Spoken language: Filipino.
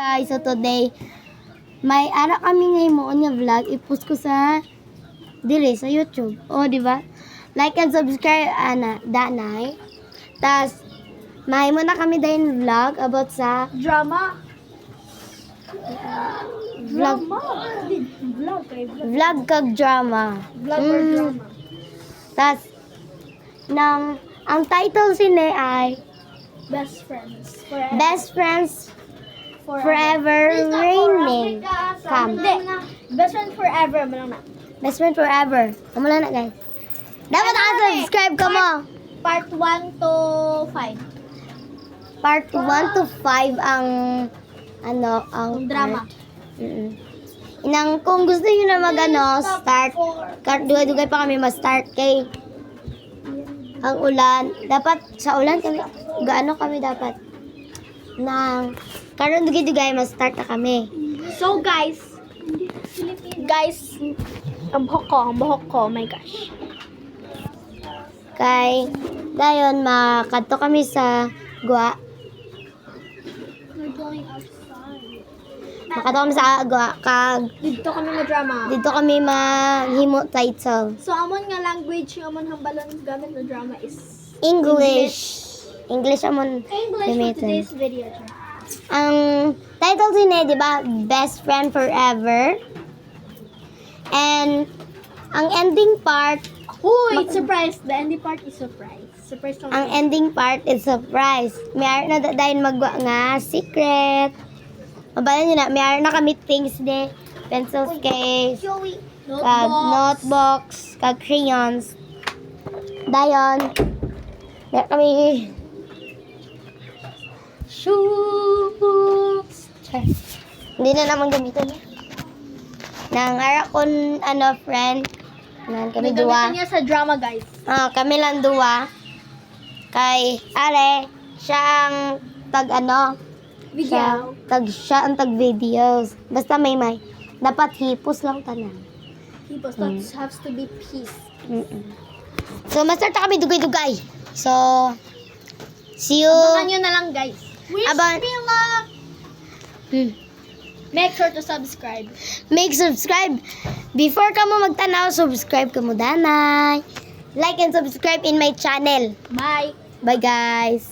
Guys, so today, may ara kami ngayon mo nga vlog. I-post ko sa dire sa YouTube. O, di ba? Like and subscribe, danay. Tas, may mo na kami dahil vlog about sa Drama. vlog Vlog kay vlog. vlog kag drama. Vlog or drama. Tas, ang title sini ay Best friends. Forever. Best Friends Forever Raining. Come. Hindi. Best friend forever. Malang na. Best Friend Forever. Kamula na guys. Dapat subscribe ka mo. Part 1 to 5. Part 1 to 5 ang ang Drama. Inang kung gusto niyo na start. Dugay pa kami ma-start kay ang ulan. Dapat sa ulan kami gaano kami dapat nang karon dugay ma-start na kami. So guys, ang buhok ko, oh my gosh. Kay dayon makadto kami sa Gwa. We're going outside. Makadto kami sa Gwa kag Dito kami na drama. dito kami mahimo title. So amon nga language yung amon hambalon gamit na drama is English amon English for gamiton. today's video. Ang title din di ba? Best Friend Forever. And ang ending part, Uy, surprise. The ending part is surprise. Surprise lang. ang ending part is surprise. May na dahil magwa nga secret. Mabalan nyo na, may na kami things de, pencils case, Joey. kag notebooks, kag crayons. Dayon, may kami shoes. Hindi na naman gamitin. Nang ara kon friend, nan kami duwa. Gagamitin niya sa drama, guys. Kami lang duwa. Kay are siya ang tag Video. siya ang tag videos. Basta may dapat hipos lang tanan. People, that has to be peace. So ma-start na kami dugay-dugay. So see you. Abangan nyo na lang, guys. Wish Abangan- me luck. Hmm. Make sure to subscribe. Make subscribe. Before ka mo magtanaw, subscribe ka mo danay. Like and subscribe in my channel. Bye. Bye guys.